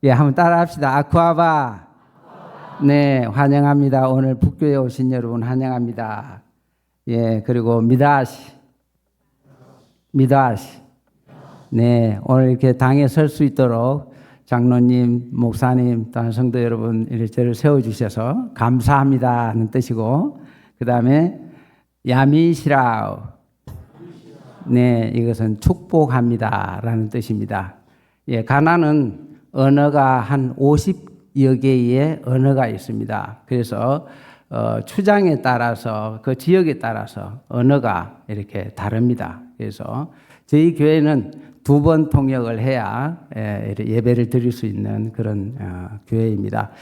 예, 한번 따라합시다. 아쿠아바. 네, 환영합니다. 오늘 북교에 오신 여러분 환영합니다. 예, 그리고 미다시. 네, 오늘 이렇게 당에 설 수 있도록 장로님, 목사님, 또한 성도 여러분 이렇게 저를 세워주셔서 감사합니다 하는 뜻이고, 그 다음에 야미시라우. 네, 이것은 축복합니다 라는 뜻입니다. 예, 가나는 언어가 한 50여 개의 언어가 있습니다. 그래서 추장에 따라서 그 지역에 따라서 언어가 이렇게 다릅니다. 그래서 저희 교회는 2번 통역을 해야 예배를 드릴 수 있는 그런 교회입니다.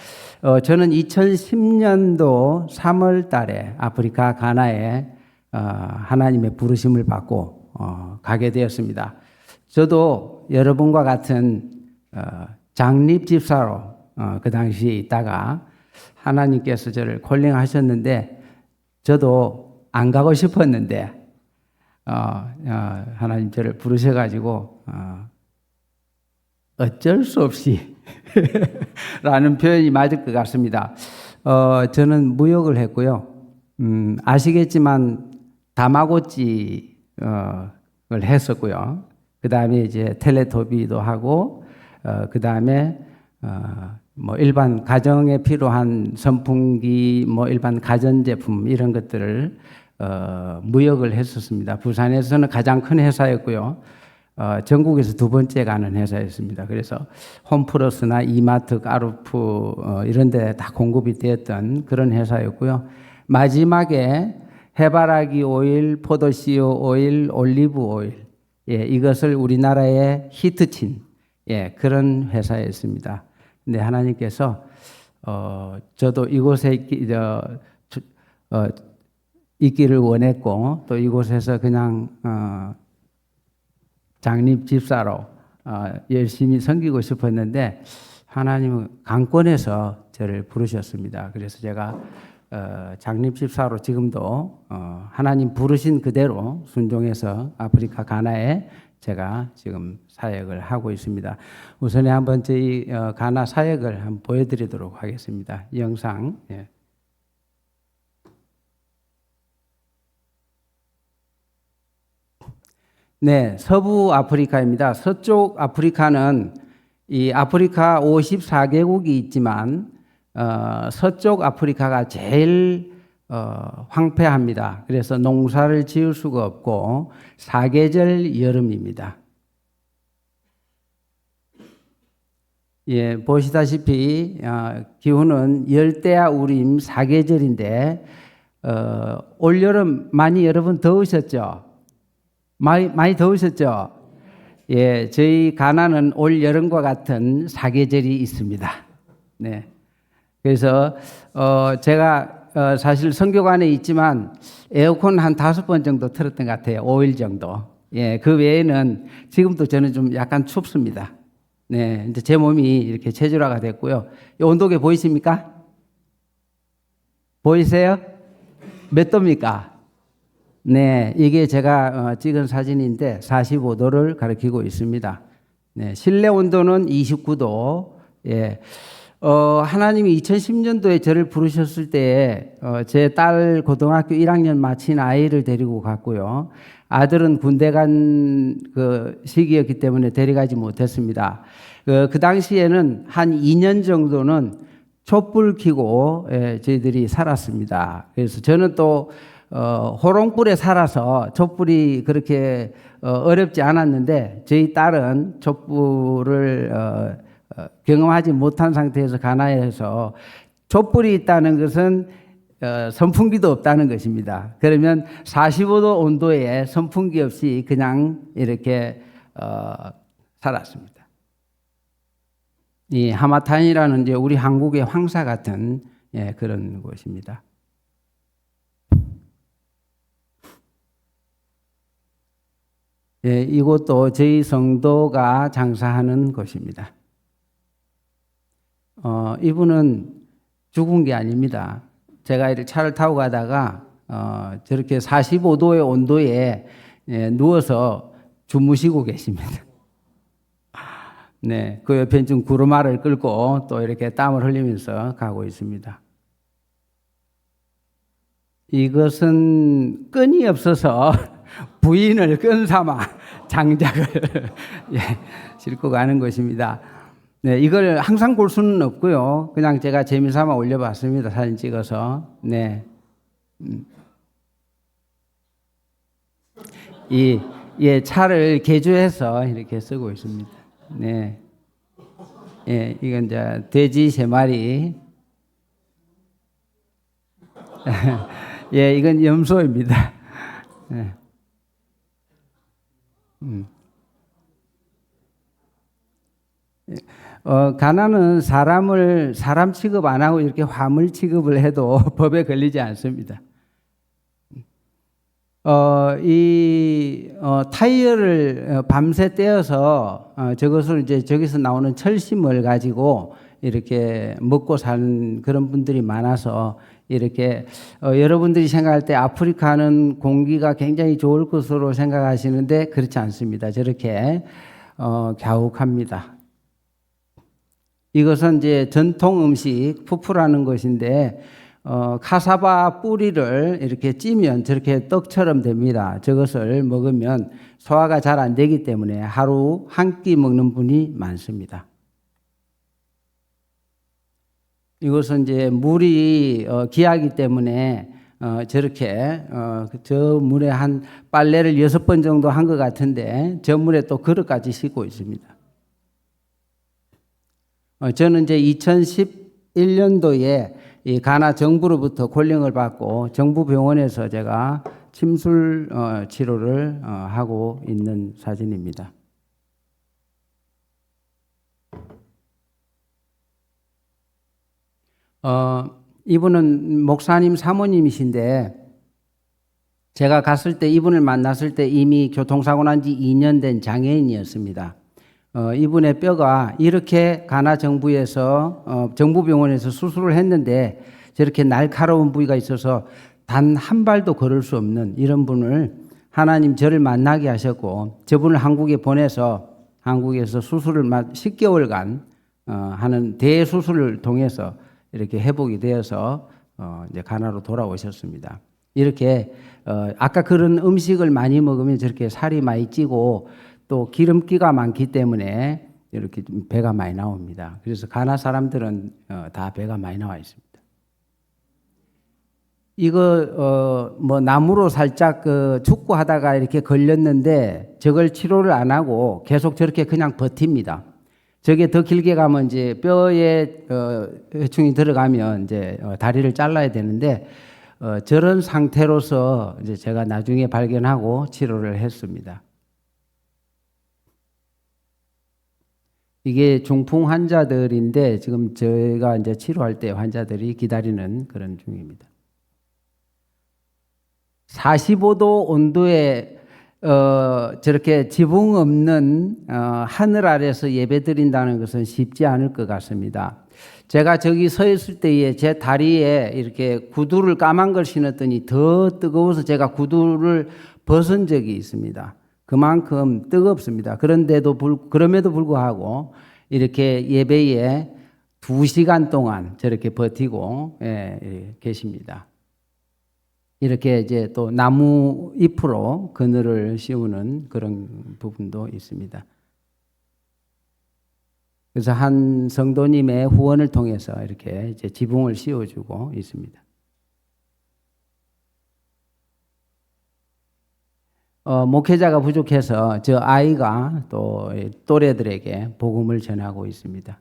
저는 2010년도 3월 달에 아프리카 가나에 하나님의 부르심을 받고 가게 되었습니다. 저도 여러분과 같은 장립집사로 그 당시에 있다가 하나님께서 저를 콜링하셨는데 저도 안 가고 싶었는데 하나님 저를 부르셔가지고 어쩔 수 없이 라는 표현이 맞을 것 같습니다. 저는 무역을 했고요. 아시겠지만 다마고찌를 했었고요. 그 다음에 이제 텔레토비도 하고 그 다음에 뭐 일반 가정에 필요한 선풍기, 뭐 일반 가전제품 이런 것들을 무역을 했었습니다. 부산에서는 가장 큰 회사였고요. 전국에서 2번째 가는 회사였습니다. 그래서 홈플러스나 이마트, 까르푸 이런 데 다 공급이 되었던 그런 회사였고요. 마지막에 해바라기 오일, 포도씨유 오일, 올리브 오일, 예, 이것을 우리나라에 히트친 그런 회사였습니다. 근데 하나님께서 저도 이곳에 있기를 원했고 또 이곳에서 그냥 장립 집사로 열심히 섬기고 싶었는데 하나님은 강권에서 저를 부르셨습니다. 그래서 제가 장립 집사로 지금도 하나님 부르신 그대로 순종해서 아프리카 가나에 제가 지금 사역을 하고 있습니다. 우선에 한번 저희 가나 사역을 한번 보여드리도록 하겠습니다. 이 영상. 예. 네, 서부 아프리카입니다. 서쪽 아프리카는 이 아프리카 54개국이 있지만 서쪽 아프리카가 제일 황폐합니다. 그래서 농사를 지을 수가 없고 사계절 여름입니다. 예, 보시다시피 기후는 열대야 우림 사계절인데 올 여름 많이 여러분 더우셨죠? 많이 더우셨죠? 예, 저희 가나는 올 여름과 같은 사계절이 있습니다. 네, 그래서 제가 사실 선교관에 있지만 에어컨 한 5번 정도 틀었던 것 같아요. 5일 정도. 예, 그 외에는 지금도 저는 좀 약간 춥습니다. 네, 이제 제 몸이 이렇게 체질화가 됐고요. 이 온도계 보이십니까? 보이세요? 몇 도입니까? 네, 이게 제가 찍은 사진인데 45도를 가리키고 있습니다. 네, 실내 온도는 29도. 예. 하나님이 2010년도에 저를 부르셨을 때에 제 딸 고등학교 1학년 마친 아이를 데리고 갔고요. 아들은 군대 간 그 시기였기 때문에 데려가지 못했습니다. 그 당시에는 한 2년 정도는 촛불 켜고 저희들이 살았습니다. 그래서 저는 또 호롱불에 살아서 촛불이 그렇게 어렵지 않았는데 저희 딸은 촛불을 경험하지 못한 상태에서 가나에서 촛불이 있다는 것은 선풍기도 없다는 것입니다. 그러면 45도 온도에 선풍기 없이 그냥 이렇게 살았습니다. 이 하마탄이라는 이제 우리 한국의 황사 같은 그런 곳입니다. 예, 이곳도 저희 성도가 장사하는 곳입니다. 이분은 죽은 게 아닙니다. 제가 이렇게 차를 타고 가다가 저렇게 45도의 온도에 누워서 주무시고 계십니다. 네, 그 옆에 좀 구루마를 끌고 또 이렇게 땀을 흘리면서 가고 있습니다. 이것은 끈이 없어서 부인을 끈 삼아 장작을 예, 싣고 가는 것입니다. 네, 이걸 항상 볼 수는 없고요. 그냥 제가 재미삼아 올려봤습니다. 사진 찍어서. 네. 예, 차를 개조해서 이렇게 쓰고 있습니다. 네. 예, 이건 이제 돼지 3마리. 예, 이건 염소입니다. 예. 가나는 사람 취급 안 하고 이렇게 화물 취급을 해도 법에 걸리지 않습니다. 타이어를 밤새 떼어서 저것을 이제 저기서 나오는 철심을 가지고 이렇게 먹고 사는 그런 분들이 많아서 이렇게 여러분들이 생각할 때 아프리카는 공기가 굉장히 좋을 것으로 생각하시는데 그렇지 않습니다. 저렇게 갸욱합니다. 이것은 이제 전통 음식 푸푸라는 것인데 카사바 뿌리를 이렇게 찌면 저렇게 떡처럼 됩니다. 저것을 먹으면 소화가 잘 안 되기 때문에 하루 한 끼 먹는 분이 많습니다. 이것은 이제 물이 귀하기 때문에 저렇게 저 물에 한 빨래를 6번 정도 한 것 같은데 저 물에 또 그릇까지 씻고 있습니다. 저는 이제 2011년도에 이 가나 정부로부터 콜링을 받고 정부 병원에서 제가 침술 치료를 하고 있는 사진입니다. 이분은 목사님 사모님이신데 제가 갔을 때 이분을 만났을 때 이미 교통사고 난 지 2년 된 장애인이었습니다. 이분의 뼈가 이렇게 가나 정부에서 정부병원에서 수술을 했는데 저렇게 날카로운 부위가 있어서 단 한 발도 걸을 수 없는 이런 분을 하나님 저를 만나게 하셨고 저분을 한국에 보내서 한국에서 수술을 10개월간 하는 대수술을 통해서 이렇게 회복이 되어서 이제 가나로 돌아오셨습니다. 이렇게 아까 그런 음식을 많이 먹으면 저렇게 살이 많이 찌고 또 기름기가 많기 때문에 이렇게 좀 배가 많이 나옵니다. 그래서 가나 사람들은 다 배가 많이 나와 있습니다. 이거 뭐 나무로 살짝 축구하다가 이렇게 걸렸는데 저걸 치료를 안 하고 계속 저렇게 그냥 버팁니다. 저게 더 길게 가면 이제 뼈에 해충이 들어가면 이제 다리를 잘라야 되는데 저런 상태로서 이제 제가 나중에 발견하고 치료를 했습니다. 이게 중풍 환자들인데 지금 저희가 이제 치료할 때 환자들이 기다리는 그런 중입니다. 45도 온도에 저렇게 지붕 없는 하늘 아래서 예배 드린다는 것은 쉽지 않을 것 같습니다. 제가 저기 서 있을 때에 제 다리에 이렇게 구두를 까만 걸 신었더니 더 뜨거워서 제가 구두를 벗은 적이 있습니다. 그만큼 뜨겁습니다. 그럼에도 불구하고 이렇게 예배에 2시간 동안 저렇게 버티고 계십니다. 이렇게 이제 또 나무 잎으로 그늘을 씌우는 그런 부분도 있습니다. 그래서 한 성도님의 후원을 통해서 이렇게 이제 지붕을 씌워주고 있습니다. 목회자가 부족해서 저 아이가 또 또래들에게 복음을 전하고 있습니다.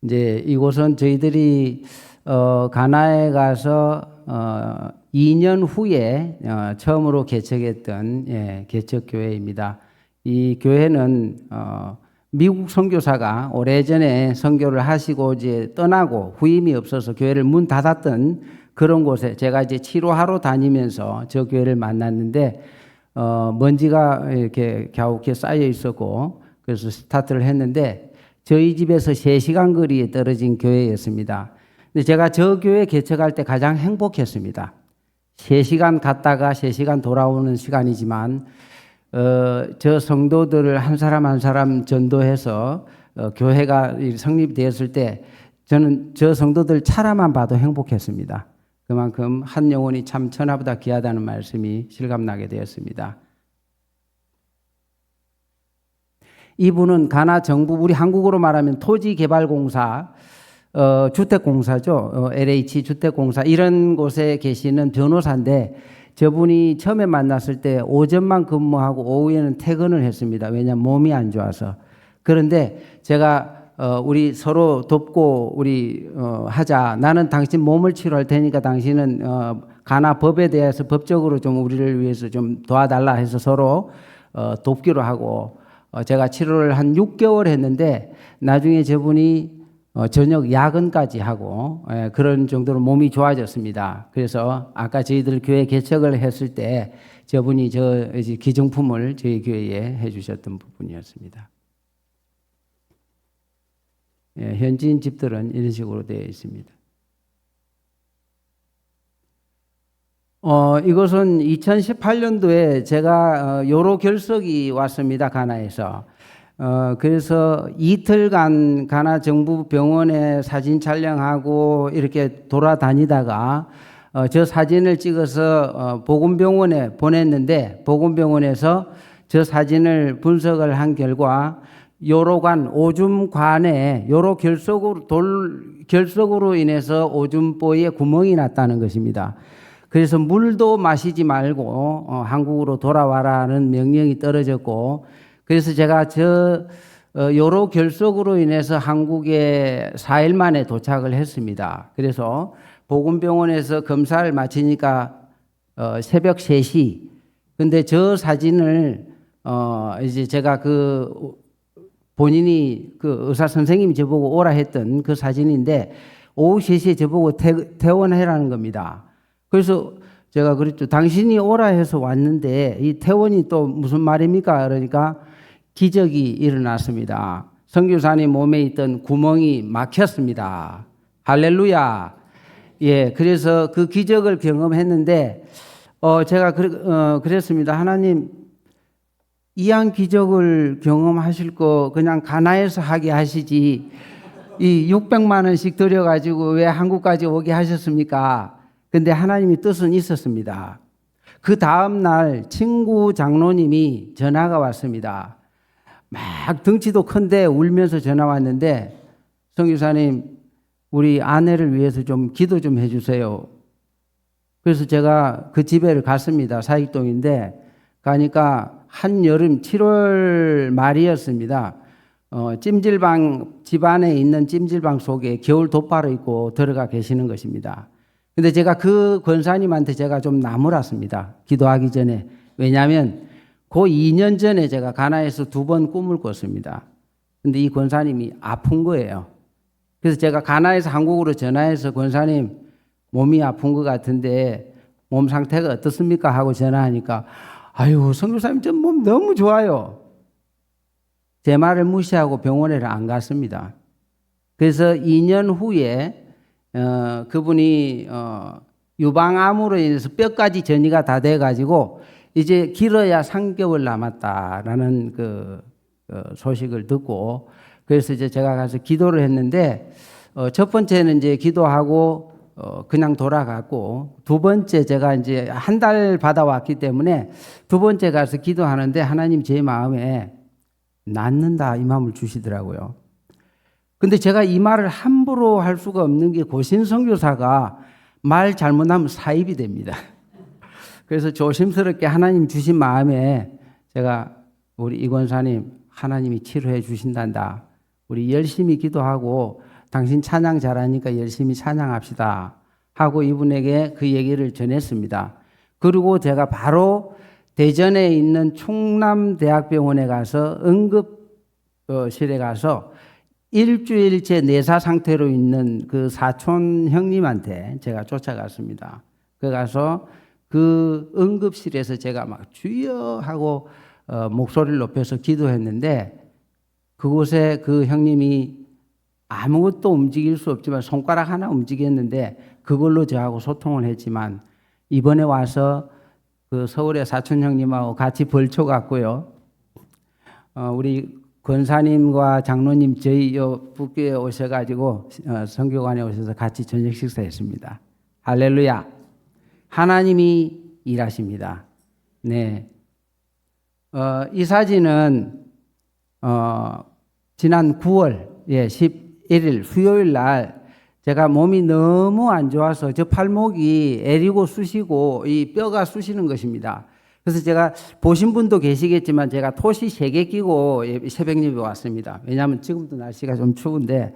이제 이곳은 저희들이 가나에 가서 2년 후에 처음으로 개척했던 개척교회입니다. 이 교회는 미국 선교사가 오래전에 선교를 하시고 이제 떠나고 후임이 없어서 교회를 문 닫았던 그런 곳에 제가 이제 치료하러 다니면서 저 교회를 만났는데 먼지가 이렇게 갸욱해 쌓여 있었고 그래서 스타트를 했는데 저희 집에서 3시간 거리에 떨어진 교회였습니다. 근데 제가 저 교회 개척할 때 가장 행복했습니다. 3시간 갔다가 3시간 돌아오는 시간이지만 저 성도들을 한 사람 한 사람 전도해서 교회가 성립되었을 때 저는 저 성도들 차라만 봐도 행복했습니다. 그만큼 한 영혼이 참 천하보다 귀하다는 말씀이 실감나게 되었습니다. 이분은 가나 정부, 우리 한국어로 말하면 토지개발공사, 주택공사죠. LH 주택공사 이런 곳에 계시는 변호사인데 저분이 처음에 만났을 때 오전만 근무하고 오후에는 퇴근을 했습니다. 왜냐하면 몸이 안 좋아서. 그런데 제가 우리 서로 돕고 우리 하자. 나는 당신 몸을 치료할 테니까 당신은 가나 법에 대해서 법적으로 좀 우리를 위해서 좀 도와달라 해서 서로 돕기로 하고 제가 치료를 한 6개월 했는데 나중에 저분이 저녁 야근까지 하고 그런 정도로 몸이 좋아졌습니다. 그래서 아까 저희들 교회 개척을 했을 때 저분이 저 기증품을 저희 교회에 해주셨던 부분이었습니다. 현지인 집들은 이런 식으로 되어 있습니다. 이것은 2018년도에 제가 요로 결석이 왔습니다. 가나에서. 그래서 이틀간 가나 정부 병원에 사진 촬영하고 이렇게 돌아다니다가 저 사진을 찍어서 보건병원에 보냈는데 보건병원에서 저 사진을 분석을 한 결과 요로관 오줌관에 요로 결석으로 인해서 오줌보에 구멍이 났다는 것입니다. 그래서 물도 마시지 말고 한국으로 돌아와라는 명령이 떨어졌고 그래서 제가 요로 결석으로 인해서 한국에 4일 만에 도착을 했습니다. 그래서 보건병원에서 검사를 마치니까 새벽 3시. 근데 저 사진을 이제 제가 본인이 의사 선생님이 저보고 오라 했던 그 사진인데 오후 3시에 저보고 퇴원해라는 겁니다. 그래서 제가 그랬죠. 당신이 오라 해서 왔는데 이 퇴원이 또 무슨 말입니까? 그러니까 기적이 일어났습니다. 선교사님 몸에 있던 구멍이 막혔습니다. 할렐루야. 예, 그래서 그 기적을 경험했는데 제가 그랬습니다. 하나님 이한 기적을 경험하실 거 그냥 가나에서 하게 하시지 이 600만 원씩 들여가지고 왜 한국까지 오게 하셨습니까? 근데 하나님의 뜻은 있었습니다. 그 다음 날 친구 장로님이 전화가 왔습니다. 막 덩치도 큰데 울면서 전화 왔는데 선교사님 우리 아내를 위해서 좀 기도 좀 해주세요. 그래서 제가 그 집에 갔습니다. 사익동인데 가니까 한여름 7월 말이었습니다. 찜질방 집안에 있는 찜질방 속에 겨울 돗바로 입고 들어가 계시는 것입니다. 근데 제가 그 권사님한테 제가 좀 나무랐습니다. 기도하기 전에. 왜냐하면 그 2년 전에 제가 가나에서 2번 꿈을 꿨습니다. 근데 이 권사님이 아픈 거예요. 그래서 제가 가나에서 한국으로 전화해서 권사님 몸이 아픈 것 같은데 몸 상태가 어떻습니까? 하고 전화하니까 아유 선교사님 저 몸 너무 좋아요. 제 말을 무시하고 병원에 안 갔습니다. 그래서 2년 후에 그분이 유방암으로 인해서 뼈까지 전이가 다 돼가지고 이제 길어야 3개월 남았다라는 소식을 듣고 그래서 이제 제가 가서 기도를 했는데 첫 번째는 이제 기도하고 그냥 돌아갔고 두 번째 제가 이제 한 달 받아왔기 때문에 두 번째 가서 기도하는데 하나님 제 마음에 낫는다 이 마음을 주시더라고요. 근데 제가 이 말을 함부로 할 수가 없는 게 고신 선교사가 말 잘못하면 사입이 됩니다. 그래서 조심스럽게 하나님 주신 마음에 제가 우리 이 권사님 하나님이 치료해 주신단다. 우리 열심히 기도하고 당신 찬양 잘하니까 열심히 찬양합시다 하고 이분에게 그 얘기를 전했습니다. 그리고 제가 바로 대전에 있는 충남대학병원에 가서 응급실에 가서 일주일째 내사 상태로 있는 그 사촌 형님한테 제가 쫓아갔습니다. 그 가서 그 응급실에서 제가 막 주여 하고 목소리를 높여서 기도했는데 그곳에 그 형님이 아무것도 움직일 수 없지만 손가락 하나 움직였는데 그걸로 저하고 소통을 했지만 이번에 와서 그 서울의 사촌 형님하고 같이 벌초 갔고요. 우리 권사님과 장로님 저희 요 북교에 오셔가지고 선교관에 오셔서 같이 저녁 식사했습니다. 할렐루야. 하나님이 일하십니다. 네. 이 사진은 지난 9월 11일 수요일 날 제가 몸이 너무 안 좋아서 저 팔목이 애리고 쑤시고 이 뼈가 쑤시는 것입니다. 그래서 제가 보신 분도 계시겠지만 제가 토시 3개 끼고 새벽 예배 왔습니다. 왜냐하면 지금도 날씨가 좀 추운데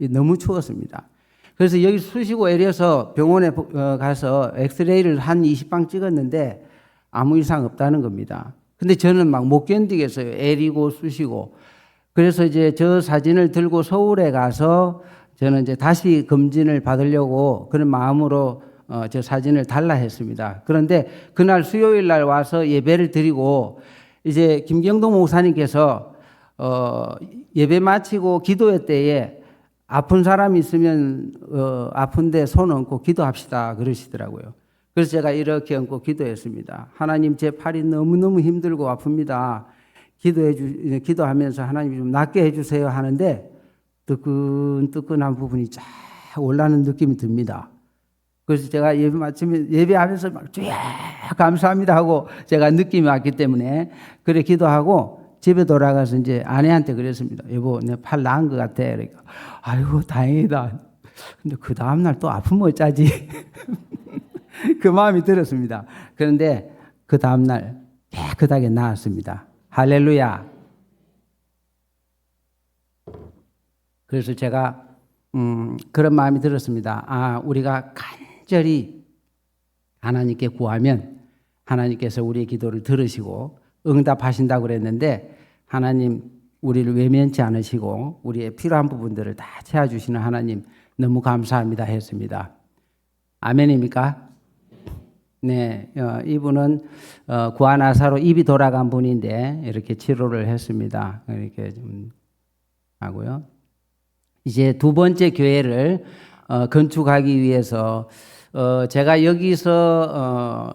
너무 추웠습니다. 그래서 여기 쑤시고 애려서 병원에 가서 엑스레이를 한 20방 찍었는데 아무 이상 없다는 겁니다. 근데 저는 막 못 견디겠어요. 애리고 쑤시고. 그래서 이제 저 사진을 들고 서울에 가서 저는 이제 다시 검진을 받으려고 그런 마음으로 저 사진을 달라 했습니다. 그런데 그날 수요일 날 와서 예배를 드리고 이제 김경동 목사님께서 예배 마치고 기도회 때에 아픈 사람이 있으면 아픈데 손 얹고 기도합시다 그러시더라고요. 그래서 제가 이렇게 얹고 기도했습니다. 하나님 제 팔이 너무너무 힘들고 아픕니다. 기도하면서 하나님 좀 낫게 해주세요 하는데 뜨끈뜨끈한 부분이 쫙 올라오는 느낌이 듭니다. 그래서 제가 예배 마치면 예배하면서 막 주여 감사합니다 하고 제가 느낌이 왔기 때문에 그래 기도하고 집에 돌아가서 이제 아내한테 그랬습니다. 여보, 내 팔 나은 것 같아. 그러니까 아이고 다행이다. 근데 그 다음날 또 아프면 어쩌지? 그 마음이 들었습니다. 그런데 그 다음날 깨끗하게 나았습니다. 할렐루야. 그래서 제가 그런 마음이 들었습니다. 우리가 간절히 하나님께 구하면 하나님께서 우리의 기도를 들으시고 응답하신다고 그랬는데 하나님 우리를 외면치 않으시고 우리의 필요한 부분들을 다 채워주시는 하나님 너무 감사합니다 했습니다. 아멘입니까? 네, 이분은 구아나사로 입이 돌아간 분인데 이렇게 치료를 했습니다. 이렇게 좀 하고요. 이제 두 번째 교회를 건축하기 위해서 제가 여기서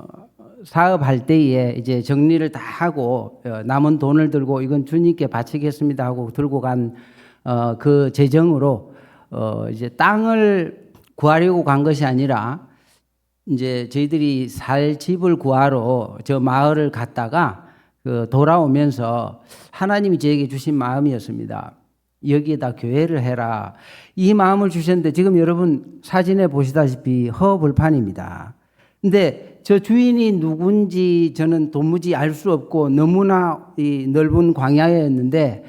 사업할 때에 이제 정리를 다 하고 남은 돈을 들고 이건 주님께 바치겠습니다 하고 들고 간 그 재정으로 이제 땅을 구하려고 간 것이 아니라 이제 저희들이 살 집을 구하러 저 마을을 갔다가 돌아오면서 하나님이 저에게 주신 마음이었습니다. 여기에다 교회를 해라. 이 마음을 주셨는데 지금 여러분 사진에 보시다시피 허벌판입니다. 근데 저 주인이 누군지 저는 도무지 알 수 없고 너무나 이 넓은 광야였는데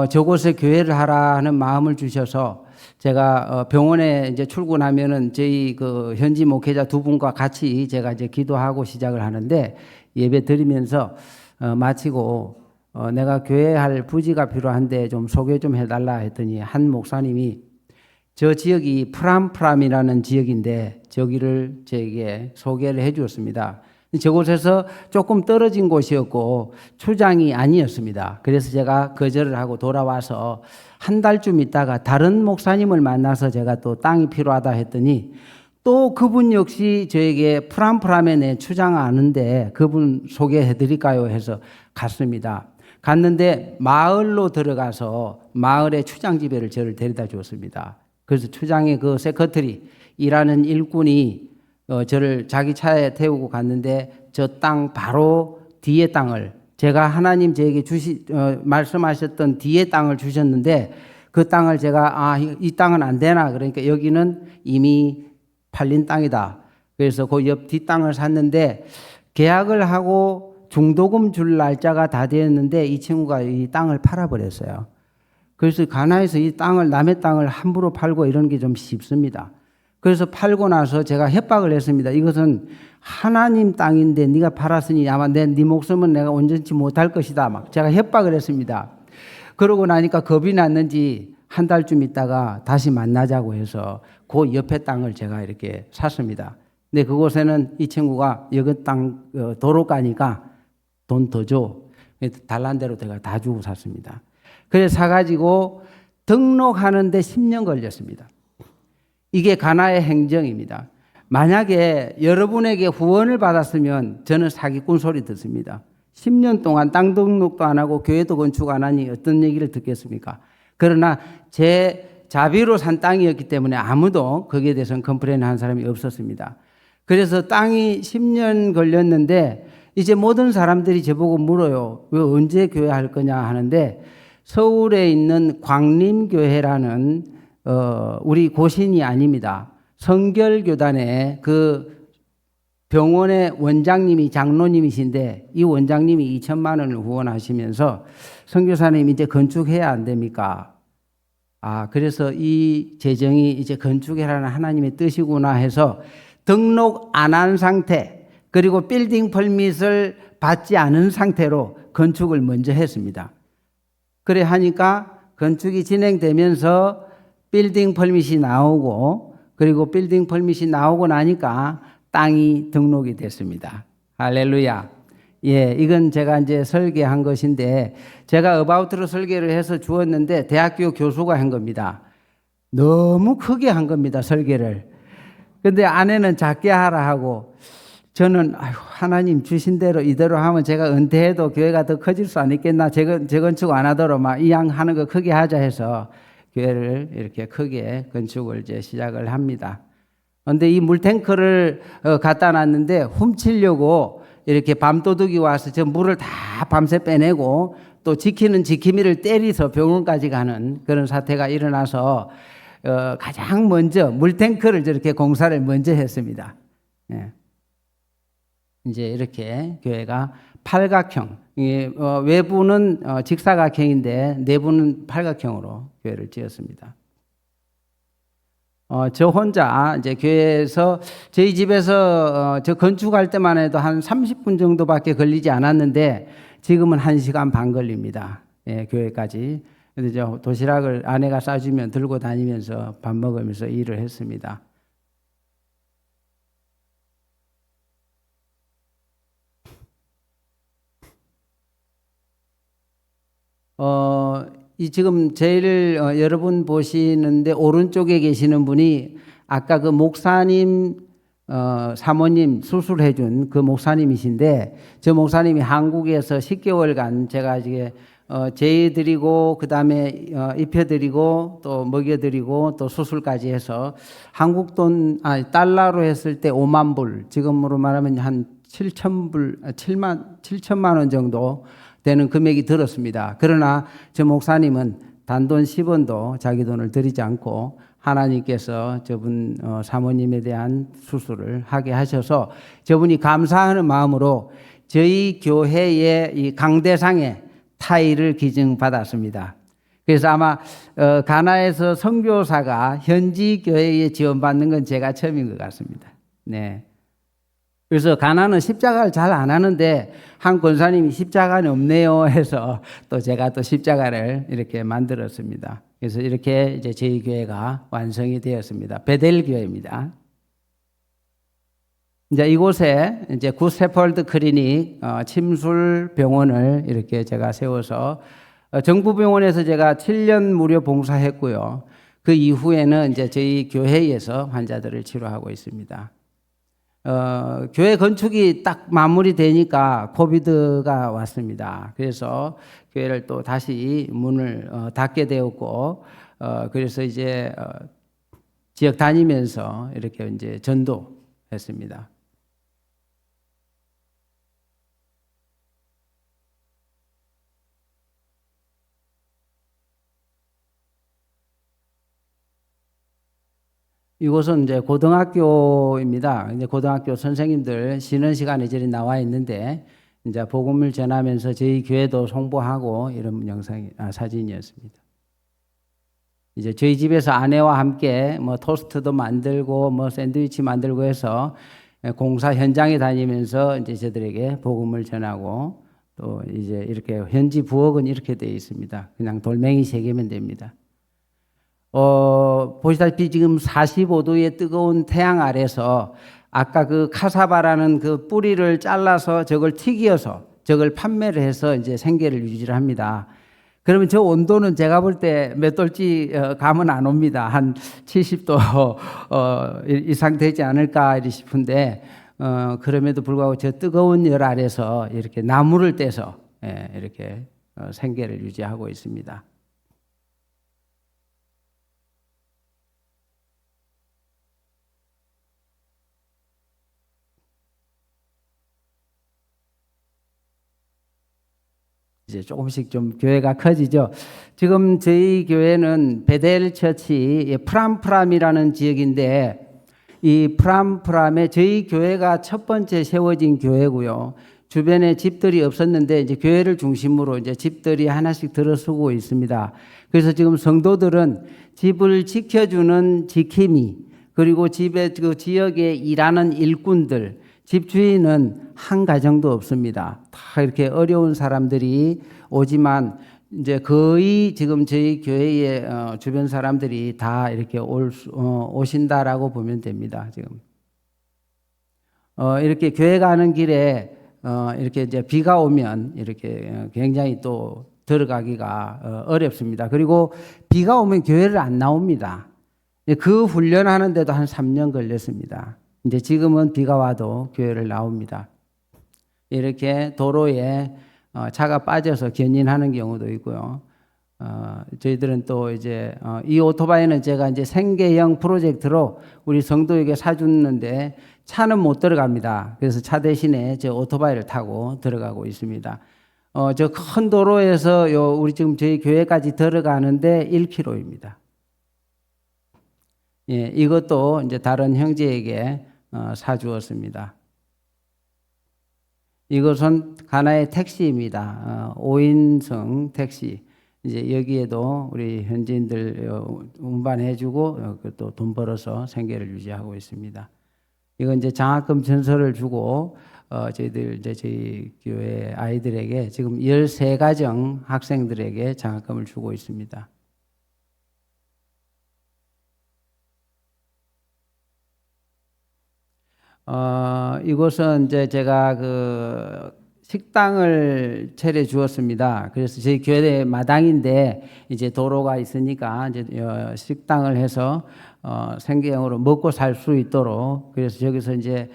저곳에 교회를 하라는 마음을 주셔서 제가 병원에 이제 출근하면은 저희 그 현지 목회자 두 분과 같이 제가 이제 기도하고 시작을 하는데 예배 드리면서 마치고 내가 교회할 부지가 필요한데 좀 소개 좀 해달라 했더니 한 목사님이 저 지역이 프람이라는 지역인데 저기를 저에게 소개를 해 주었습니다. 저곳에서 조금 떨어진 곳이었고 출장이 아니었습니다. 그래서 제가 거절을 하고 돌아와서 한 달쯤 있다가 다른 목사님을 만나서 제가 또 땅이 필요하다 했더니 또 그분 역시 저에게 프람에 내 출장 아는데 그분 소개해 드릴까요 해서 갔습니다. 갔는데 마을로 들어가서 마을의 추장 지배를 저를 데려다 주었습니다. 그래서 추장의 그 세크터리 일하는 일꾼이 저를 자기 차에 태우고 갔는데 저 땅 바로 뒤에 땅을 제가 하나님 저에게 말씀하셨던 뒤에 땅을 주셨는데 그 땅을 제가 이 땅은 안 되나 그러니까 여기는 이미 팔린 땅이다. 그래서 그 옆 뒷 땅을 샀는데 계약을 하고 중도금 줄 날짜가 다 되었는데 이 친구가 이 땅을 팔아버렸어요. 그래서 가나에서 이 땅을 남의 땅을 함부로 팔고 이런 게 좀 쉽습니다. 그래서 팔고 나서 제가 협박을 했습니다. 이것은 하나님 땅인데 네가 팔았으니 아마 네 목숨은 내가 온전치 못할 것이다. 막 제가 협박을 했습니다. 그러고 나니까 겁이 났는지 한 달쯤 있다가 다시 만나자고 해서 그 옆에 땅을 제가 이렇게 샀습니다. 근데 그곳에는 이 친구가 여기 땅 도로가니까 돈 더 줘. 달란 대로 제가 다 주고 샀습니다. 그래서 사가지고 등록하는데 10년 걸렸습니다. 이게 가나의 행정입니다. 만약에 여러분에게 후원을 받았으면 저는 사기꾼 소리 듣습니다. 10년 동안 땅 등록도 안 하고 교회도 건축 안 하니 어떤 얘기를 듣겠습니까? 그러나 제 자비로 산 땅이었기 때문에 아무도 거기에 대해서는 컴플레인 한 사람이 없었습니다. 그래서 땅이 10년 걸렸는데 이제 모든 사람들이 저보고 물어요. 왜 언제 교회 할 거냐 하는데 서울에 있는 광림교회라는 우리 고신이 아닙니다. 성결교단의 그 병원의 원장님이 장로님이신데 이 원장님이 2천만 원을 후원하시면서 선교사님 이제 건축해야 안 됩니까? 그래서 이 재정이 이제 건축이라는 하나님의 뜻이구나 해서 등록 안 한 상태 그리고 빌딩 퍼밋을 받지 않은 상태로 건축을 먼저 했습니다. 그래 하니까 건축이 진행되면서 빌딩 퍼밋이 나오고 그리고 빌딩 퍼밋이 나오고 나니까 땅이 등록이 됐습니다. 할렐루야. 예, 이건 제가 이제 설계한 것인데 제가 어바웃으로 설계를 해서 주었는데 대학교 교수가 한 겁니다. 너무 크게 한 겁니다, 설계를. 근데 아내는 작게 하라 하고 저는 하나님 주신 대로 이대로 하면 제가 은퇴해도 교회가 더 커질 수 있겠나 재건축 안 하도록 막 이 양 하는 거 크게 하자 해서 교회를 이렇게 크게 건축을 이제 시작을 합니다. 그런데 이 물탱크를 갖다 놨는데 훔치려고 이렇게 밤도둑이 와서 저 물을 다 밤새 빼내고 또 지키는 지킴이를 때리서 병원까지 가는 그런 사태가 일어나서 가장 먼저 물탱크를 저렇게 공사를 먼저 했습니다. 예. 이제 이렇게 교회가 팔각형, 외부는 직사각형인데 내부는 팔각형으로 교회를 지었습니다. 저 혼자 이제 교회에서 저희 집에서 저 건축할 때만 해도 한 30분 정도밖에 걸리지 않았는데 지금은 1시간 반 걸립니다. 예, 교회까지. 그래서 저 도시락을 아내가 싸주면 들고 다니면서 밥 먹으면서 일을 했습니다. 이 지금 제일 여러분 보시는데 오른쪽에 계시는 분이 아까 그 목사님 사모님 수술해준 그 목사님이신데 저 목사님이 한국에서 10개월간 제가 이제 제의드리고 그 다음에 입혀드리고 또 먹여드리고 또 수술까지 해서 한국 돈 달러로 했을 때 5만 불 지금으로 말하면 한 7천만 원 정도 되는 금액이 들었습니다. 그러나 저 목사님은 단돈 10원도 자기 돈을 들이지 않고 하나님께서 저분 사모님에 대한 수술을 하게 하셔서 저분이 감사하는 마음으로 저희 교회의 이 강대상에 타일을 기증받았습니다. 그래서 아마 가나에서 선교사가 현지 교회에 지원받는 건 제가 처음인 것 같습니다. 네. 그래서 가나는 십자가를 잘 안 하는데 한 권사님이 십자가는 없네요 해서 또 제가 또 십자가를 이렇게 만들었습니다. 그래서 이렇게 이제 저희 교회가 완성이 되었습니다. 베델 교회입니다. 이제 이곳에 이제 굿셰퍼드 클리닉 침술 병원을 이렇게 제가 세워서 정부 병원에서 제가 7년 무료 봉사했고요. 그 이후에는 이제 저희 교회에서 환자들을 치료하고 있습니다. 교회 건축이 딱 마무리되니까 코비드가 왔습니다. 그래서 교회를 또 다시 문을 닫게 되었고, 그래서 이제 지역 다니면서 이렇게 이제 전도했습니다. 이곳은 이제 고등학교입니다. 이제 고등학교 선생님들 쉬는 시간에 저리 나와 있는데 이제 복음을 전하면서 저희 교회도 홍보하고 이런 사진이었습니다. 이제 저희 집에서 아내와 함께 뭐 토스트도 만들고 뭐 샌드위치 만들고 해서 공사 현장에 다니면서 이제 저들에게 복음을 전하고 또 이제 이렇게 현지 부엌은 이렇게 되어 있습니다. 그냥 돌멩이 3개면 됩니다. 보시다시피 지금 45도의 뜨거운 태양 아래서 아까 그 카사바라는 그 뿌리를 잘라서 저걸 튀겨서 저걸 판매를 해서 이제 생계를 유지를 합니다. 그러면 저 온도는 제가 볼 때 몇 도일지 감은 안 옵니다. 한 70도 이상 되지 않을까 싶은데 그럼에도 불구하고 저 뜨거운 열 아래서 이렇게 나무를 떼서 이렇게 생계를 유지하고 있습니다. 이제 조금씩 좀 교회가 커지죠. 지금 저희 교회는 베델 처치 프람프람이라는 지역인데 이 프람프람에 저희 교회가 첫 번째 세워진 교회고요. 주변에 집들이 없었는데 이제 교회를 중심으로 이제 집들이 하나씩 들어서고 있습니다. 그래서 지금 성도들은 집을 지켜주는 지킴이 그리고 집에 그 지역에 일하는 일꾼들 집주인은 한 가정도 없습니다. 다 이렇게 어려운 사람들이 오지만 이제 거의 지금 저희 교회의 주변 사람들이 다 이렇게 오신다라고 보면 됩니다. 지금 이렇게 교회 가는 길에 이렇게 이제 비가 오면 이렇게 굉장히 또 들어가기가 어렵습니다. 그리고 비가 오면 교회를 안 나옵니다. 그 훈련하는데도 한 3년 걸렸습니다. 이제 지금은 비가 와도 교회를 나옵니다. 이렇게 도로에 차가 빠져서 견인하는 경우도 있고요. 저희들은 또 이제 이 오토바이는 제가 이제 생계형 프로젝트로 우리 성도에게 사주는데 차는 못 들어갑니다. 그래서 차 대신에 저 오토바이를 타고 들어가고 있습니다. 저 큰 도로에서 우리 지금 저희 교회까지 들어가는데 1km입니다. 예, 이것도 이제 다른 형제에게 사주었습니다. 이것은 하나의 택시입니다. 5인승 택시. 이제 여기에도 우리 현지인들 운반해주고 또 돈 벌어서 생계를 유지하고 있습니다. 이건 이제 장학금 전서를 주고 저희들 이제 저희 교회 아이들에게 지금 13가정 학생들에게 장학금을 주고 있습니다. 이곳은 이제 제가 그 식당을 차려 주었습니다. 그래서 저희 교회 마당인데 이제 도로가 있으니까 이제 식당을 해서 생계형으로 먹고 살 수 있도록 그래서 저기서 이제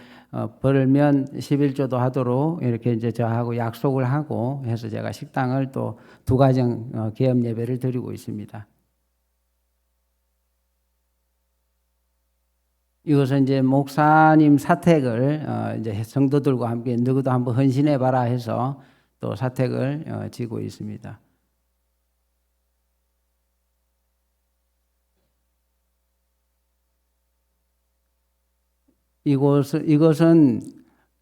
벌면 11조도 하도록 이렇게 이제 저하고 약속을 하고 해서 제가 식당을 또 2가정 개업 예배를 드리고 있습니다. 이것은 이제 목사님 사택을 이제 성도들과 함께 누구도 한번 헌신해 봐라 해서 또 사택을 지고 있습니다. 이것은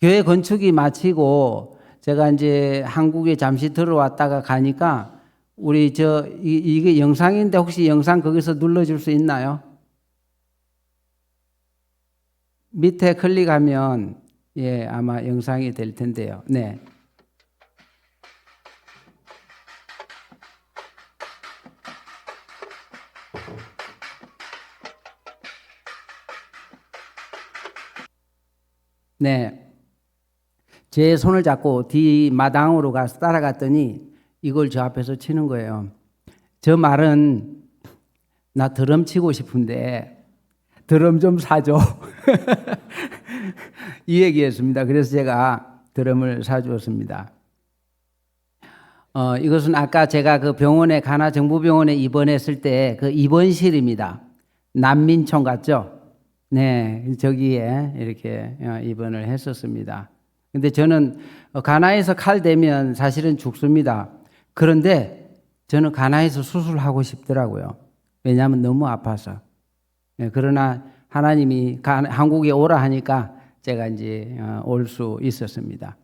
교회 건축이 마치고 제가 이제 한국에 잠시 들어왔다가 가니까 우리 이게 영상인데 혹시 영상 거기서 눌러줄 수 있나요? 밑에 클릭하면 예, 아마 영상이 될 텐데요. 네. 네. 제 손을 잡고 뒤 마당으로 가서 따라갔더니 이걸 저 앞에서 치는 거예요. 저 말은 나 드럼 치고 싶은데 드럼 좀 사줘. 이 얘기였습니다. 그래서 제가 드럼을 사주었습니다. 이것은 아까 제가 그 병원에 가나 정부병원에 입원했을 때 그 입원실입니다. 난민촌 같죠? 네, 저기에 이렇게 입원을 했었습니다. 근데 저는 가나에서 칼 대면 사실은 죽습니다. 그런데 저는 가나에서 수술하고 싶더라고요. 왜냐하면 너무 아파서. 네, 그러나 하나님이 한국에 오라 하니까 제가 이제 올 수 있었습니다.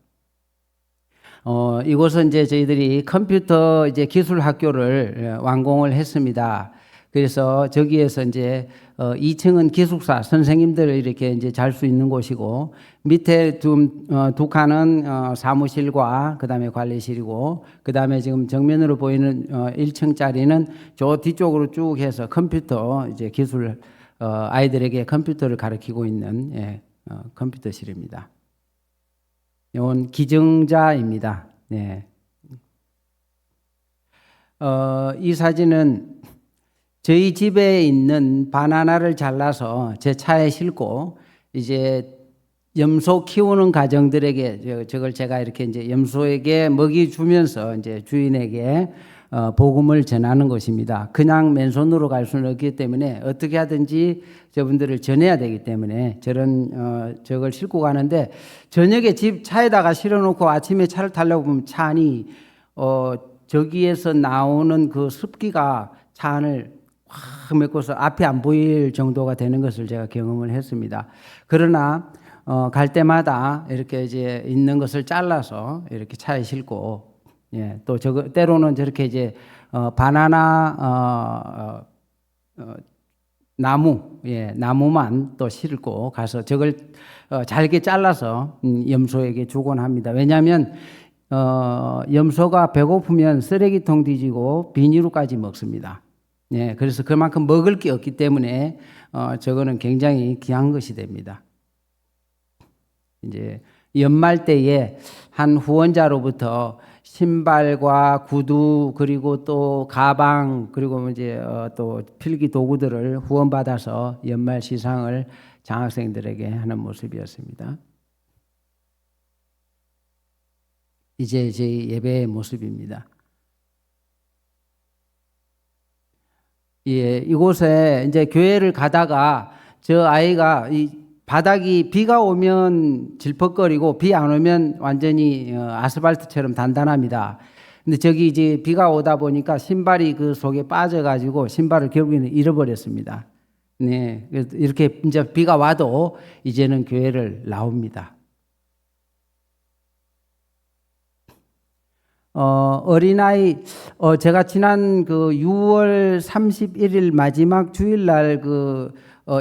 이곳은 이제 저희들이 컴퓨터 이제 기술 학교를 완공을 했습니다. 그래서 저기에서 이제 2층은 기숙사 선생님들 이렇게 이제 잘 수 있는 곳이고 밑에 두 칸은 사무실과 그다음에 관리실이고 그다음에 지금 정면으로 보이는 1층짜리는 저 뒤쪽으로 쭉 해서 컴퓨터 이제 기술 아이들에게 컴퓨터를 가르치고 있는 컴퓨터실입니다. 이건 기증자입니다. 네. 이 사진은 저희 집에 있는 바나나를 잘라서 제 차에 싣고 이제 염소 키우는 가정들에게 저걸 제가 이렇게 이제 염소에게 먹이 주면서 이제 주인에게 복음을 전하는 것입니다. 그냥 맨손으로 갈 수는 없기 때문에 어떻게 하든지 저분들을 전해야 되기 때문에 저걸 싣고 가는데 저녁에 집 차에다가 실어놓고 아침에 차를 타려고 보면 차 안이 저기에서 나오는 그 습기가 차 안을 확 메꿔서 앞이 안 보일 정도가 되는 것을 제가 경험을 했습니다. 그러나 갈 때마다 이렇게 이제 있는 것을 잘라서 이렇게 차에 싣고 또 때로는 저렇게 이제 바나나 나무만 또 싣고 가서 저걸 잘게 잘라서 염소에게 주곤 합니다. 왜냐하면 염소가 배고프면 쓰레기통 뒤지고 비닐로까지 먹습니다. 그래서 그만큼 먹을 게 없기 때문에 저거는 굉장히 귀한 것이 됩니다. 이제 연말 때에 한 후원자로부터 신발과 구두 그리고 또 가방 그리고 이제 또 필기 도구들을 후원받아서 연말 시상을 장학생들에게 하는 모습이었습니다. 이제 제 예배의 모습입니다. 이곳에 이제 교회를 가다가 저 아이가 이 바닥이 비가 오면 질퍽거리고 비 안 오면 완전히 아스팔트처럼 단단합니다. 근데 저기 이제 비가 오다 보니까 신발이 그 속에 빠져가지고 신발을 결국에는 잃어버렸습니다. 그래서 이렇게 이제 비가 와도 이제는 교회를 나옵니다. 어린아이, 제가 지난 그 6월 31일 마지막 주일날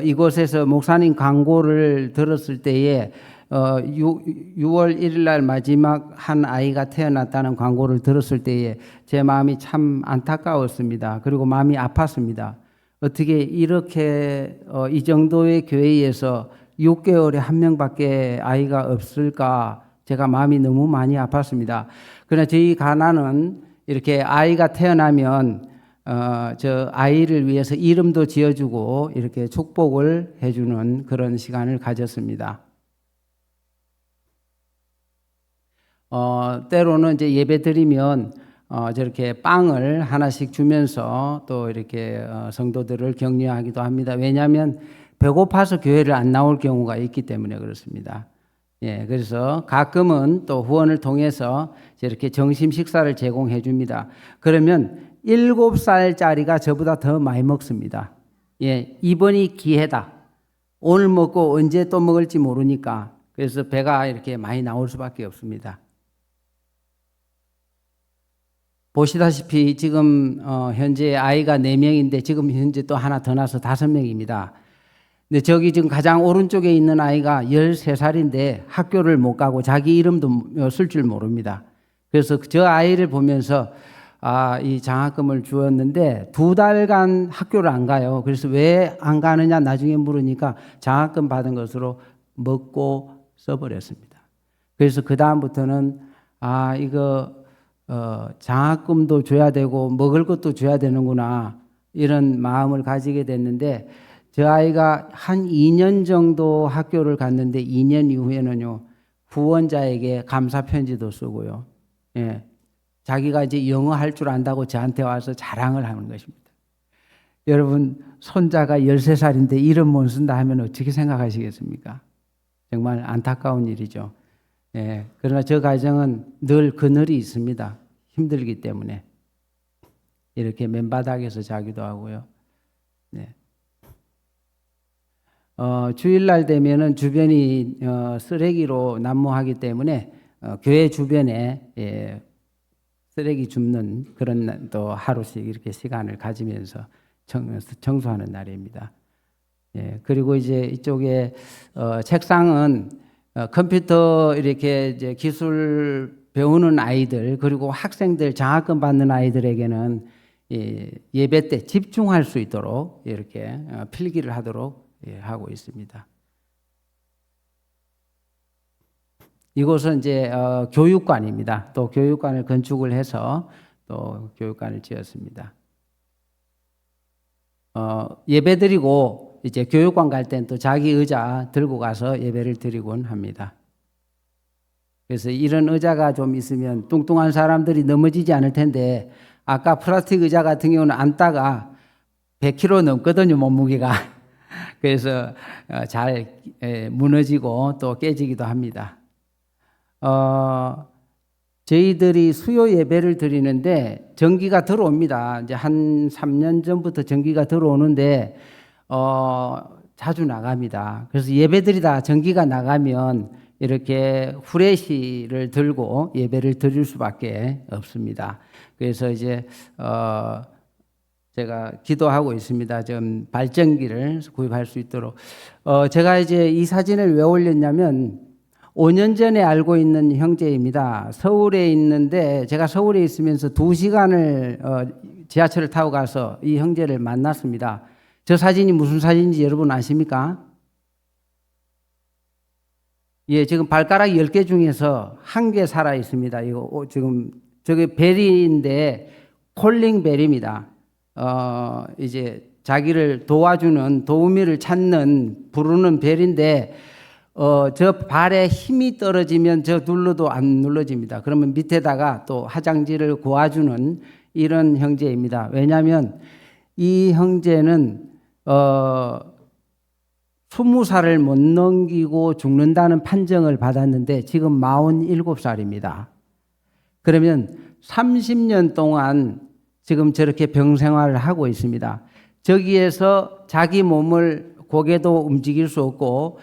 이곳에서 목사님 광고를 들었을 때에 6월 1일날 마지막 한 아이가 태어났다는 광고를 들었을 때에 제 마음이 참 안타까웠습니다. 그리고 마음이 아팠습니다. 어떻게 이렇게 이 정도의 교회에서 6개월에 한 명밖에 아이가 없을까? 제가 마음이 너무 많이 아팠습니다. 그러나 저희 가나는 이렇게 아이가 태어나면 저 아이를 위해서 이름도 지어주고 이렇게 축복을 해주는 그런 시간을 가졌습니다. 때로는 이제 예배 드리면 저렇게 빵을 하나씩 주면서 또 이렇게 성도들을 격려하기도 합니다. 왜냐하면 배고파서 교회를 안 나올 경우가 있기 때문에 그렇습니다. 그래서 가끔은 또 후원을 통해서 이렇게 점심 식사를 제공해 줍니다. 그러면 7살짜리가 저보다 더 많이 먹습니다. 이번이 기회다. 오늘 먹고 언제 또 먹을지 모르니까. 그래서 배가 이렇게 많이 나올 수밖에 없습니다. 보시다시피 지금 현재 아이가 4명인데 지금 현재 또 하나 더 나서 5명입니다. 근데 저기 지금 가장 오른쪽에 있는 아이가 13살인데 학교를 못 가고 자기 이름도 쓸 줄 모릅니다. 그래서 저 아이를 보면서 이 장학금을 주었는데 2달간 학교를 안 가요. 그래서 왜 안 가느냐 나중에 물으니까 장학금 받은 것으로 먹고 써버렸습니다. 그래서 그 다음부터는 이거 장학금도 줘야 되고 먹을 것도 줘야 되는구나 이런 마음을 가지게 됐는데 저 아이가 한 2년 정도 학교를 갔는데 2년 이후에는요 후원자에게 감사 편지도 쓰고요. 자기가 이제 영어 할 줄 안다고 저한테 와서 자랑을 하는 것입니다. 여러분 손자가 13살인데 이름 못 쓴다 하면 어떻게 생각하시겠습니까? 정말 안타까운 일이죠. 그러나 저 가정은 늘 그늘이 있습니다. 힘들기 때문에 이렇게 맨바닥에서 자기도 하고요. 주일날 되면은 주변이 쓰레기로 난무하기 때문에 교회 주변에 쓰레기 줍는 그런 또 하루씩 이렇게 시간을 가지면서 청소하는 날입니다. 그리고 이제 이쪽에 책상은 컴퓨터 이렇게 이제 기술 배우는 아이들 그리고 학생들 장학금 받는 아이들에게는 예배 때 집중할 수 있도록 이렇게 필기를 하도록 하고 있습니다. 이곳은 이제 교육관입니다. 또 교육관을 건축을 해서 또 교육관을 지었습니다. 예배드리고 이제 교육관 갈 땐 또 자기 의자 들고 가서 예배를 드리곤 합니다. 그래서 이런 의자가 좀 있으면 뚱뚱한 사람들이 넘어지지 않을 텐데, 아까 플라스틱 의자 같은 경우는 앉다가 100kg 넘거든요, 몸무게가. 그래서 잘 무너지고 또 깨지기도 합니다. 저희들이 수요 예배를 드리는데 전기가 들어옵니다. 이제 한 3년 전부터 전기가 들어오는데 자주 나갑니다. 그래서 예배 드리다 전기가 나가면 이렇게 후레쉬를 들고 예배를 드릴 수밖에 없습니다. 그래서 이제 제가 기도하고 있습니다. 좀 발전기를 구입할 수 있도록. 제가 이제 이 사진을 왜 올렸냐면 5년 전에 알고 있는 형제입니다. 서울에 있는데 제가 서울에 있으면서 2시간을 지하철을 타고 가서 이 형제를 만났습니다. 저 사진이 무슨 사진인지 여러분 아십니까? 예, 지금 발가락 10개 중에서 1개 살아 있습니다. 이거 지금 저게 벨인데 콜링 벨입니다. 이제 자기를 도와주는 도우미를 찾는 부르는 벨인데 저 발에 힘이 떨어지면 저 눌러도 안 눌러집니다. 그러면 밑에다가 또 화장지를 고아주는 이런 형제입니다. 왜냐하면 이 형제는 20살을 못 넘기고 죽는다는 판정을 받았는데 지금 47살입니다. 그러면 30년 동안 지금 저렇게 병생활을 하고 있습니다. 저기에서 자기 몸을 고개도 움직일 수 없고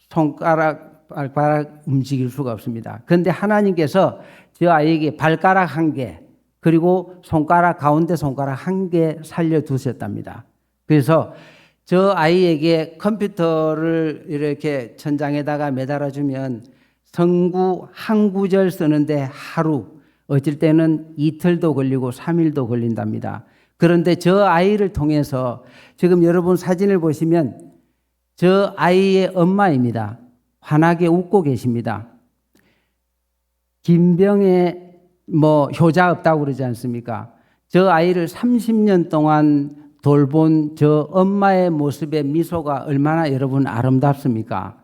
손가락, 발가락 움직일 수가 없습니다. 그런데 하나님께서 저 아이에게 발가락 1개 그리고 손가락 가운데 손가락 1개 살려두셨답니다. 그래서 저 아이에게 컴퓨터를 이렇게 천장에다가 매달아주면 성구 한 구절 쓰는데 하루, 어쩔 때는 이틀도 걸리고 3일도 걸린답니다. 그런데 저 아이를 통해서 지금 여러분 사진을 보시면 저 아이의 엄마입니다. 환하게 웃고 계십니다. 김병에 효자 없다고 그러지 않습니까? 저 아이를 30년 동안 돌본 저 엄마의 모습의 미소가 얼마나 여러분 아름답습니까?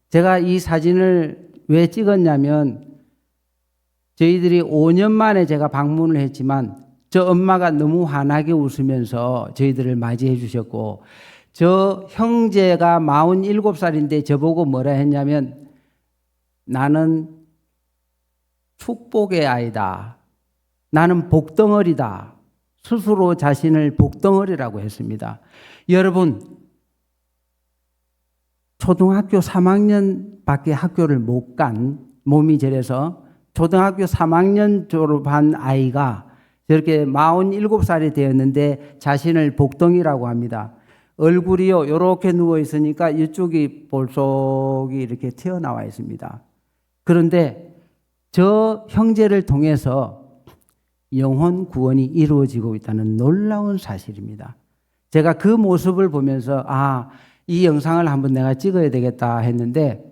제가 이 사진을 왜 찍었냐면 저희들이 5년 만에 제가 방문을 했지만 저 엄마가 너무 환하게 웃으면서 저희들을 맞이해 주셨고 저 형제가 47살인데 저보고 뭐라 했냐면 나는 축복의 아이다. 나는 복덩어리다. 스스로 자신을 복덩어리라고 했습니다. 여러분, 초등학교 3학년밖에 학교를 못 간 몸이 저래서 초등학교 3학년 졸업한 아이가 저렇게 47살이 되었는데 자신을 복덩이라고 합니다. 얼굴이요, 이렇게 누워 있으니까 이쪽이 볼속이 이렇게 튀어나와 있습니다. 그런데 저 형제를 통해서 영혼 구원이 이루어지고 있다는 놀라운 사실입니다. 제가 그 모습을 보면서 이 영상을 한번 내가 찍어야 되겠다 했는데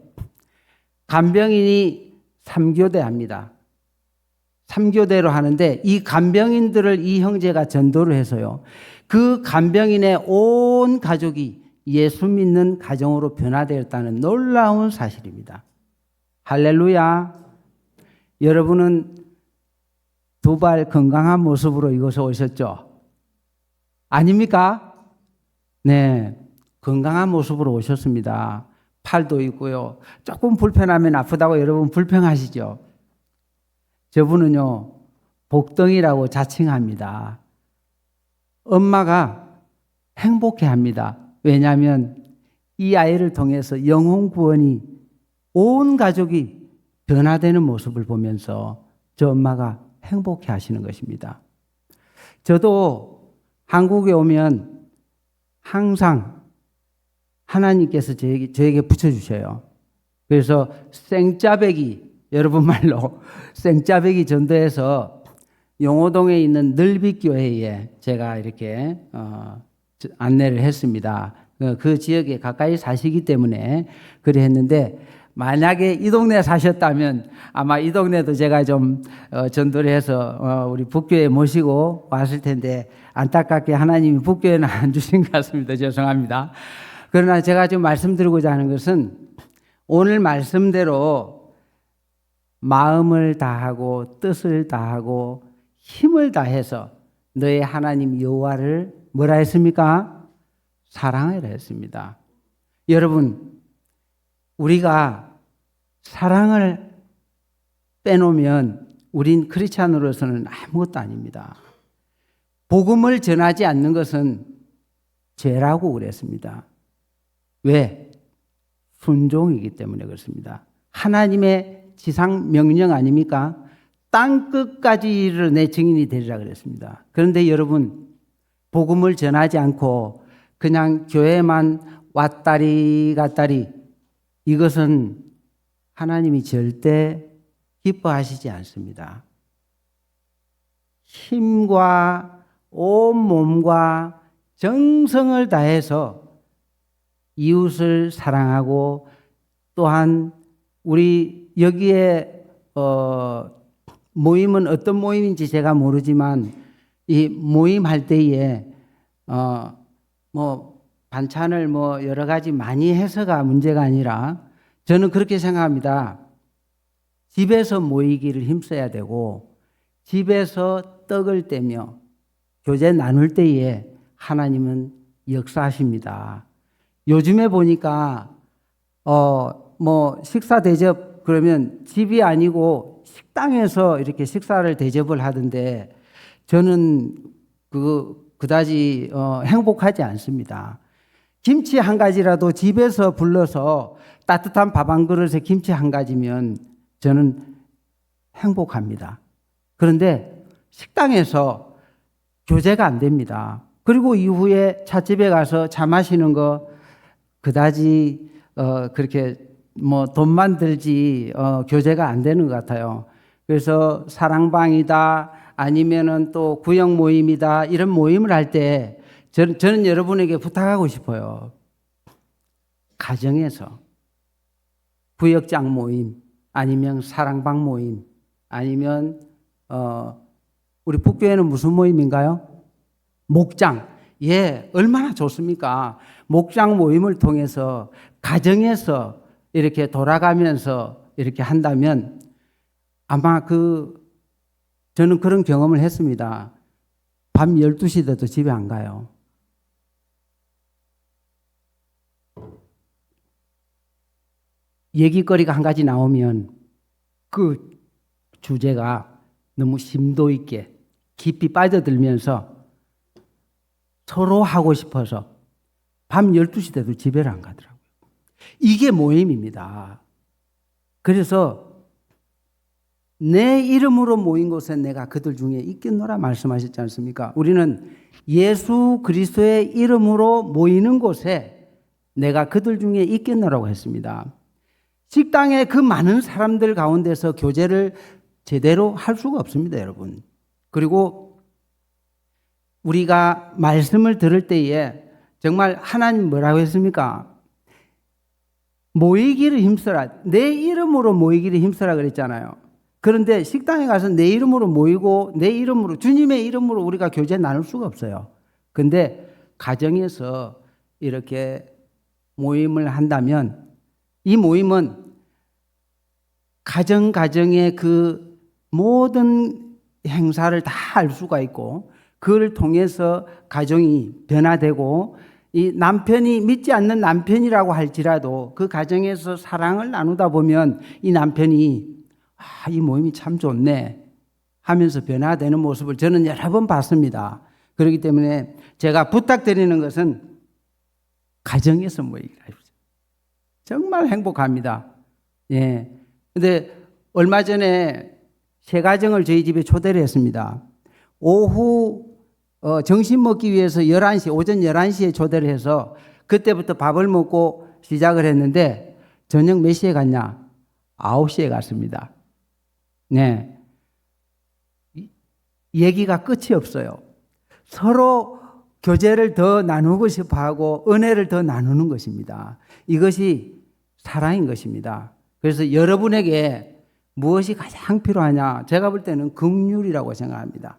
간병인이 3교대 합니다. 3교대로 하는데 이 간병인들을 이 형제가 전도를 해서요. 그 간병인의 온 가족이 예수 믿는 가정으로 변화되었다는 놀라운 사실입니다. 할렐루야. 여러분은 두 발 건강한 모습으로 이곳에 오셨죠? 아닙니까? 네, 건강한 모습으로 오셨습니다. 팔도 있고요. 조금 불편하면 아프다고 여러분 불평하시죠? 저분은요, 복덩이라고 자칭합니다. 엄마가 행복해 합니다. 왜냐하면 이 아이를 통해서 영혼 구원이 온 가족이 변화되는 모습을 보면서 저 엄마가 행복해 하시는 것입니다. 저도 한국에 오면 항상 하나님께서 저에게 붙여주셔요. 그래서 생짜배기, 여러분 말로 생짜배기 전도해서 용호동에 있는 늘빛교회에 제가 이렇게 안내를 했습니다. 그 지역에 가까이 사시기 때문에 그래 했는데 만약에 이 동네에 사셨다면 아마 이 동네도 제가 좀 전도를 해서 우리 북교에 모시고 왔을 텐데 안타깝게 하나님이 북교에는 안 주신 것 같습니다. 죄송합니다. 그러나 제가 좀 말씀드리고자 하는 것은 오늘 말씀대로 마음을 다하고 뜻을 다하고 힘을 다해서 너의 하나님 여호와를 뭐라 했습니까? 사랑하라 했습니다. 여러분, 우리가 사랑을 빼놓으면 우린 크리스찬으로서는 아무것도 아닙니다. 복음을 전하지 않는 것은 죄라고 그랬습니다. 왜? 순종이기 때문에 그렇습니다. 하나님의 지상 명령 아닙니까? 땅 끝까지 이르러 내 증인이 되리라 그랬습니다. 그런데 여러분, 복음을 전하지 않고 그냥 교회만 왔다리 갔다리, 이것은 하나님이 절대 기뻐하시지 않습니다. 힘과 온 몸과 정성을 다해서 이웃을 사랑하고 또한 우리 여기에 모임은 어떤 모임인지 제가 모르지만 이 모임할 때에 뭐 반찬을 뭐 여러 가지 많이 해서가 문제가 아니라 저는 그렇게 생각합니다. 집에서 모이기를 힘써야 되고 집에서 떡을 떼며 교제 나눌 때에 하나님은 역사하십니다. 요즘에 보니까 뭐 식사 대접 그러면 집이 아니고 식당에서 이렇게 식사를 대접을 하던데 저는 그다지 행복하지 않습니다. 김치 한 가지라도 집에서 불러서 따뜻한 밥 한 그릇에 김치 한 가지면 저는 행복합니다. 그런데 식당에서 교제가 안 됩니다. 그리고 이후에 찻집에 가서 차 마시는 거 그다지 그렇게 뭐 돈만 들지 교제가 안 되는 것 같아요. 그래서 사랑방이다 아니면은 또 구역 모임이다 이런 모임을 할 때 저는 여러분에게 부탁하고 싶어요. 가정에서 구역장 모임 아니면 사랑방 모임 아니면 우리 북교회는 무슨 모임인가요? 목장. 예, 얼마나 좋습니까? 목장 모임을 통해서 가정에서 이렇게 돌아가면서 이렇게 한다면 아마 저는 그런 경험을 했습니다. 밤 12시 돼도 집에 안 가요. 얘기거리가 한 가지 나오면 그 주제가 너무 심도 있게 깊이 빠져들면서 서로 하고 싶어서 밤 12시 돼도 집에를 안 가더라고요. 이게 모임입니다. 그래서 내 이름으로 모인 곳에 내가 그들 중에 있겠노라 말씀하셨지 않습니까? 우리는 예수 그리스도의 이름으로 모이는 곳에 내가 그들 중에 있겠노라고 했습니다. 식당에 그 많은 사람들 가운데서 교제를 제대로 할 수가 없습니다, 여러분. 그리고 우리가 말씀을 들을 때에 정말 하나님 뭐라고 했습니까? 모이기를 힘써라. 내 이름으로 모이기를 힘써라 그랬잖아요. 그런데 식당에 가서 내 이름으로 모이고 내 이름으로 주님의 이름으로 우리가 교제 나눌 수가 없어요. 근데 가정에서 이렇게 모임을 한다면 이 모임은 가정의 그 모든 행사를 다 알 수가 있고 그걸 통해서 가정이 변화되고 이 남편이 믿지 않는 남편이라고 할지라도 그 가정에서 사랑을 나누다 보면 이 남편이 이 모임이 참 좋네 하면서 변화되는 모습을 저는 여러 번 봤습니다. 그렇기 때문에 제가 부탁드리는 것은 가정에서 모이기를 하십시오. 정말 행복합니다. 예. 근데 얼마 전에 새 가정을 저희 집에 초대를 했습니다. 오후 점심 먹기 위해서 오전 11시에 초대를 해서 그때부터 밥을 먹고 시작을 했는데 저녁 몇 시에 갔냐? 9시에 갔습니다. 네. 얘기가 끝이 없어요. 서로 교제를 더 나누고 싶어 하고 은혜를 더 나누는 것입니다. 이것이 사랑인 것입니다. 그래서 여러분에게 무엇이 가장 필요하냐? 제가 볼 때는 긍휼이라고 생각합니다.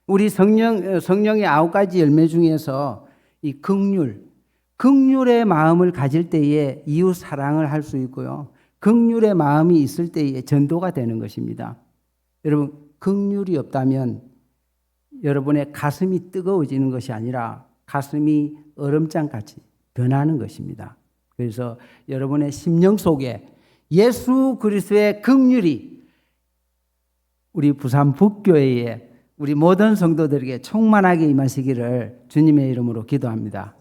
우리 성령의 9가지 열매 중에서 이 긍휼의 마음을 가질 때에 이웃 사랑을 할 수 있고요. 긍휼의 마음이 있을 때에 전도가 되는 것입니다. 여러분, 긍휼이 없다면 여러분의 가슴이 뜨거워지는 것이 아니라 가슴이 얼음장같이 변하는 것입니다. 그래서 여러분의 심령 속에 예수 그리스도의 긍휼이 우리 부산 북교회에 우리 모든 성도들에게 충만하게 임하시기를 주님의 이름으로 기도합니다.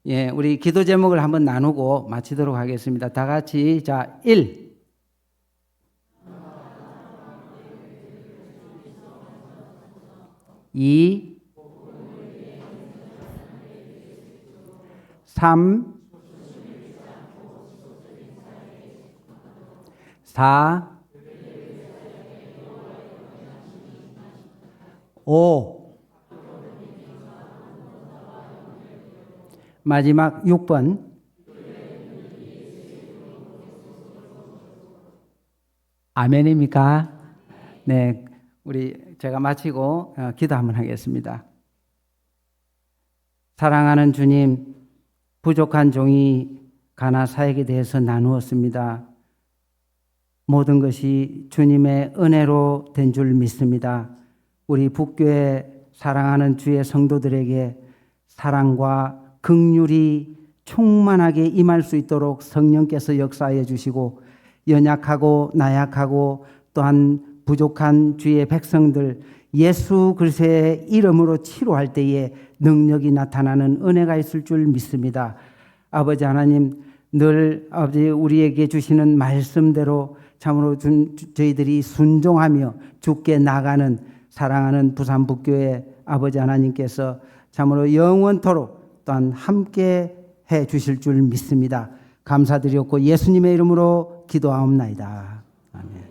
예, 우리 기도 제목을 한번 나누고 마치도록 하겠습니다. 다 같이 자 1. 2. 3. 4. 5. 마지막 6번. 아멘입니까? 네, 제가 마치고 기도 한번 하겠습니다. 사랑하는 주님, 부족한 종이 가나 사역에 대해서 나누었습니다. 모든 것이 주님의 은혜로 된 줄 믿습니다. 우리 북교회 사랑하는 주의 성도들에게 사랑과 긍휼이 충만하게 임할 수 있도록 성령께서 역사해 주시고 연약하고 나약하고 또한 부족한 주의 백성들 예수 그리스도의 이름으로 치료할 때에 능력이 나타나는 은혜가 있을 줄 믿습니다. 아버지 하나님, 늘 아버지 우리에게 주시는 말씀대로 참으로 저희들이 순종하며 주께 나가는 사랑하는 부산 북교회 아버지 하나님께서 참으로 영원토록 또한 함께 해 주실 줄 믿습니다. 감사드렸고 예수님의 이름으로 기도하옵나이다. 아멘.